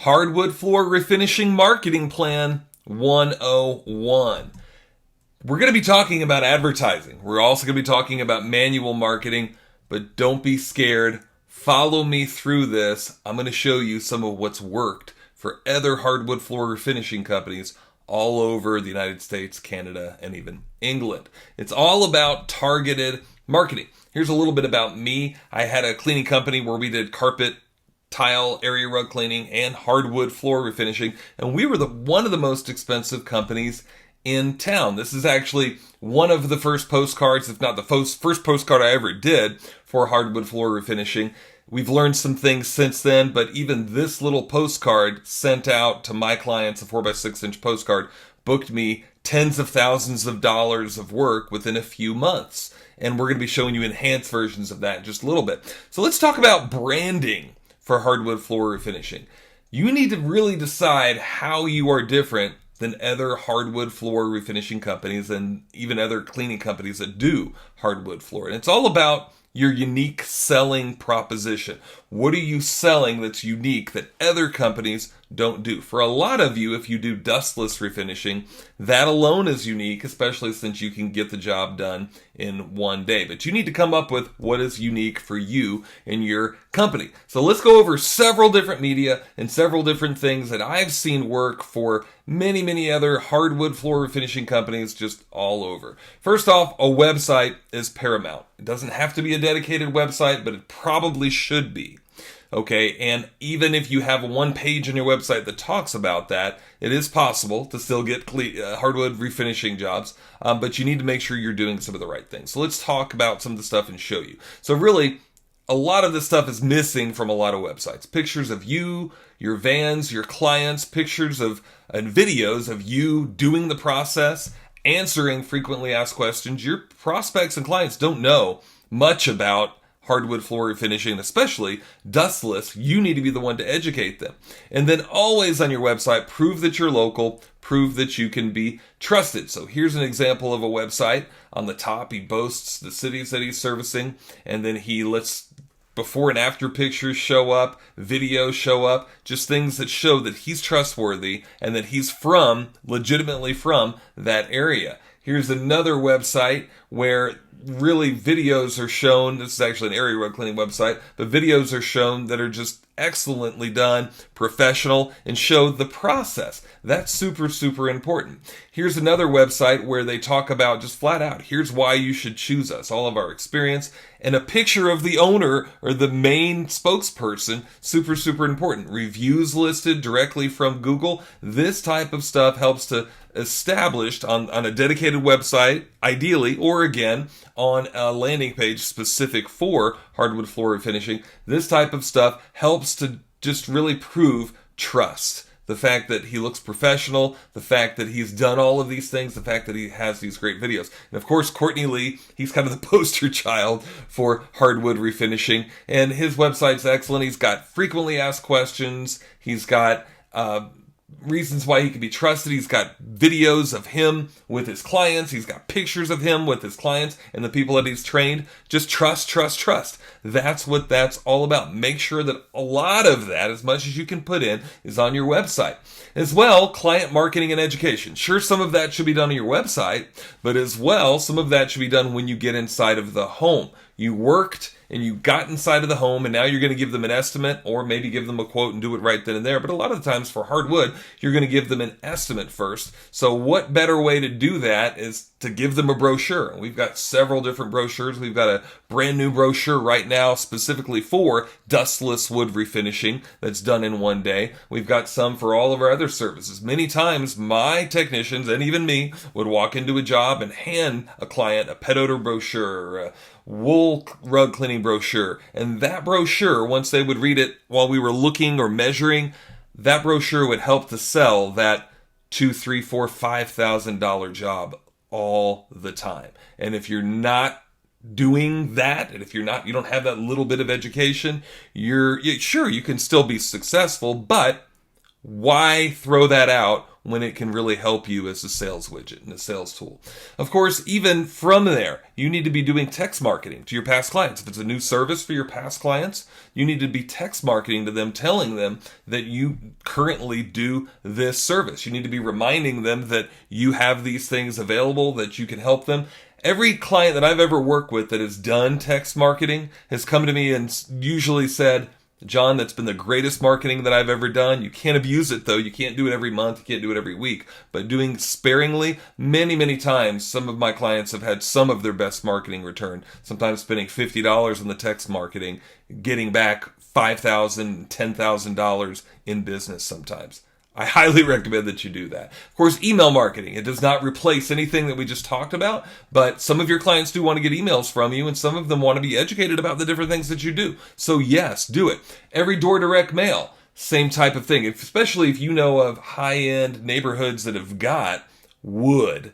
Hardwood Floor Refinishing Marketing Plan 101. We're going to be talking about advertising. We're also going to be talking about manual marketing, but don't be scared. Follow me through this. I'm going to show you some of what's worked for other hardwood floor refinishing companies all over the United States, Canada, and even England. It's all about targeted marketing. Here's a little bit about me. I had a cleaning company where we did carpet, tile, area rug cleaning, and hardwood floor refinishing, and we were one of the most expensive companies in town. This is actually one of the first postcards, if not the first postcard I ever did for hardwood floor refinishing. We've learned some things since then, but even this little postcard sent out to my clients, a 4x6-inch postcard, booked me tens of thousands of dollars of work within a few months. And we're going to be showing you enhanced versions of that in just a little bit. So let's talk about branding for hardwood floor refinishing. You need to really decide how you are different than other hardwood floor refinishing companies and even other cleaning companies that do hardwood floor. And it's all about your unique selling proposition. What are you selling that's unique that other companies don't do? For a lot of you, if you do dustless refinishing, that alone is unique, especially since you can get the job done in one day. But you need to come up with what is unique for you and your company. So let's go over several different media and several different things that I've seen work for many, many other hardwood floor refinishing companies just all over. First off, a website is paramount. It doesn't have to be a dedicated website, but it probably should be. Okay, and even if you have one page on your website that talks about that, it is possible to still get hardwood refinishing jobs, but you need to make sure you're doing some of the right things. So let's talk about some of the stuff and show you. So really, a lot of this stuff is missing from a lot of websites. Pictures of you, your vans, your clients, pictures of and videos of you doing the process, answering frequently asked questions. Your prospects and clients don't know much about hardwood floor refinishing, especially dustless. You need to be the one to educate them. And then always on your website, prove that you're local, prove that you can be trusted. So here's an example of a website. On the top, he boasts the cities that he's servicing, and then he lets before and after pictures show up, videos show up, just things that show that he's trustworthy and that he's legitimately from that area. Here's another website where really videos are shown. This is actually an area rug cleaning website, but videos are shown that are just excellently done, professional, and show the process. That's super, super important. Here's another website where they talk about just flat out, here's why you should choose us, all of our experience, and a picture of the owner or the main spokesperson, super, super important. Reviews listed directly from Google. This type of stuff helps to establish on a dedicated website, ideally, or again, on a landing page specific for hardwood floor refinishing. This type of stuff helps to just really prove trust. The fact that he looks professional, the fact that he's done all of these things, the fact that he has these great videos. And of course, Courtney Lee, he's kind of the poster child for hardwood refinishing, and his website's excellent. He's got frequently asked questions. He's got reasons why he can be trusted. He's got videos of him with his clients. He's got pictures of him with his clients and the people that he's trained. Just trust, trust, trust. That's what that's all about. Make sure that a lot of that, as much as you can put in, is on your website. As well, client marketing and education. Sure, some of that should be done on your website, but as well, some of that should be done when you get inside of the home. You worked and you got inside of the home, and now you're going to give them an estimate or maybe give them a quote and do it right then and there. But a lot of the times for hardwood, you're going to give them an estimate first. So what better way to do that is to give them a brochure. We've got several different brochures. We've got a brand new brochure right now specifically for dustless wood refinishing that's done in one day. We've got some for all of our other services. Many times my technicians and even me would walk into a job and hand a client a pet odor brochure or a wool rug cleaning brochure. And that brochure, once they would read it while we were looking or measuring, that brochure would help to sell that $2,000, $3,000, $4,000, $5,000 job all the time. And if you're not doing that, and if you don't have that little bit of education, sure, you can still be successful, but why throw that out when it can really help you as a sales widget and a sales tool? Of course, even from there, you need to be doing text marketing to your past clients. If it's a new service for your past clients, you need to be text marketing to them, telling them that you currently do this service. You need to be reminding them that you have these things available, that you can help them. Every client that I've ever worked with that has done text marketing has come to me and usually said, John, that's been the greatest marketing that I've ever done. You can't abuse it though. You can't do it every month. You can't do it every week. But doing sparingly, many, many times, some of my clients have had some of their best marketing return. Sometimes spending $50 on the text marketing, getting back $5,000, $10,000 in business sometimes. I highly recommend that you do that. Of course, email marketing. It does not replace anything that we just talked about, but some of your clients do want to get emails from you, and some of them want to be educated about the different things that you do. So yes, do it. Every door direct mail, same type of thing. Especially if you know of high-end neighborhoods that have got wood,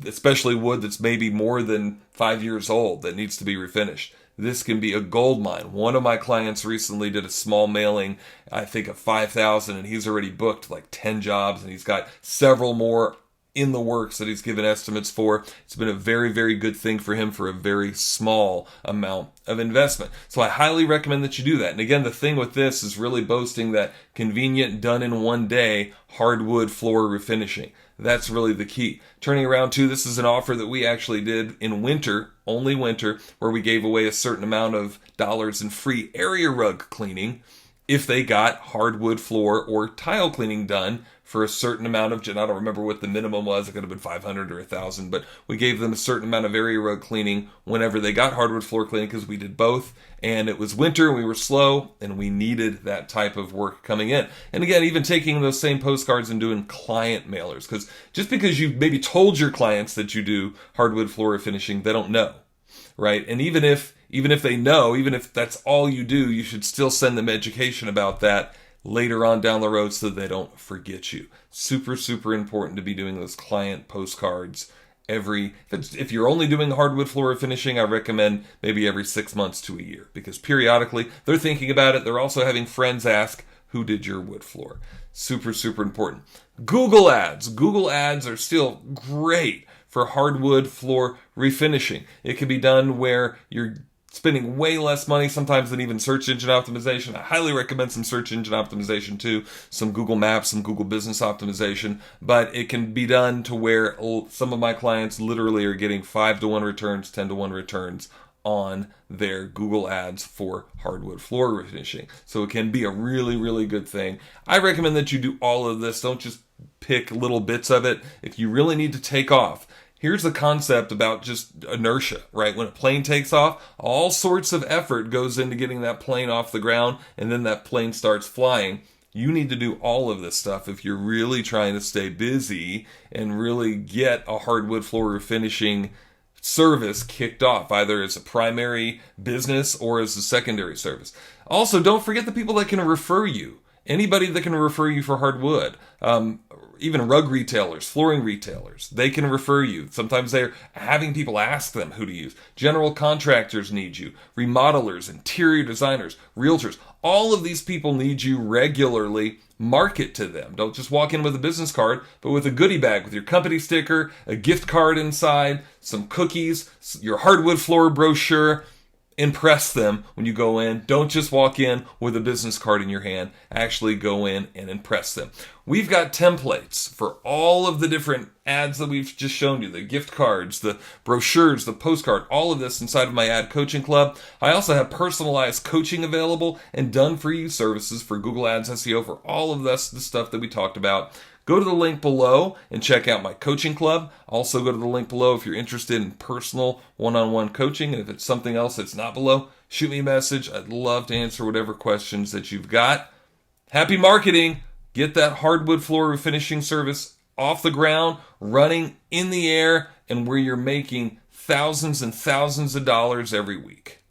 especially wood that's maybe more than 5 years old that needs to be refinished. This can be a gold mine. One of my clients recently did a small mailing, I think of 5,000, and he's already booked like 10 jobs, and he's got several more in the works that he's given estimates for. It's been a very, very good thing for him for a very small amount of investment. So I highly recommend that you do that. And again, the thing with this is really boasting that convenient, done in one day, hardwood floor refinishing. That's really the key. Turning around too, this is an offer that we actually did in winter, only winter, where we gave away a certain amount of dollars in free area rug cleaning if they got hardwood floor or tile cleaning done for a certain amount of, I don't remember what the minimum was, it could have been 500 or 1,000, but we gave them a certain amount of area rug cleaning whenever they got hardwood floor cleaning because we did both, and it was winter, we were slow, and we needed that type of work coming in. And again, even taking those same postcards and doing client mailers, because just because you maybe told your clients that you do hardwood floor finishing, they don't know, right? And even if they know, even if that's all you do, you should still send them education about that later on down the road so that they don't forget you. Super, super important to be doing those client postcards if you're only doing hardwood floor finishing, I recommend maybe every 6 months to a year, because periodically they're thinking about it. They're also having friends ask, who did your wood floor? Super, super important. Google ads. Google ads are still great for hardwood floor refinishing. It can be done where you're spending way less money sometimes than even search engine optimization. I highly recommend some search engine optimization too, some Google Maps, some Google Business optimization, but it can be done to where some of my clients literally are getting 5-to-1 returns, 10-to-1 returns on their Google ads for hardwood floor refinishing. So it can be a really, really good thing. I recommend that you do all of this. Don't just pick little bits of it. If you really need to take off, here's the concept about just inertia, right? When a plane takes off, all sorts of effort goes into getting that plane off the ground, and then that plane starts flying. You need to do all of this stuff if you're really trying to stay busy and really get a hardwood floor finishing service kicked off, either as a primary business or as a secondary service. Also, don't forget the people that can refer you. Anybody that can refer you for hardwood, even rug retailers, flooring retailers, they can refer you. Sometimes they're having people ask them who to use. General contractors need you. Remodelers, interior designers, realtors, all of these people need you regularly. Market to them. Don't just walk in with a business card, but with a goodie bag with your company sticker, a gift card inside, some cookies, your hardwood floor brochure. Impress them when you go in. Don't just walk in with a business card in your hand. Actually go in and impress them. We've got templates for all of the different ads that we've just shown you, the gift cards, the brochures, the postcard, all of this inside of my ad coaching club. I also have personalized coaching available and done for you services for Google Ads SEO for all of this, the stuff that we talked about. Go to the link below and check out my coaching club. Also go to the link below if you're interested in personal one-on-one coaching. And if it's something else that's not below, shoot me a message. I'd love to answer whatever questions that you've got. Happy marketing. Get that hardwood floor refinishing service off the ground, running in the air, and where you're making thousands and thousands of dollars every week.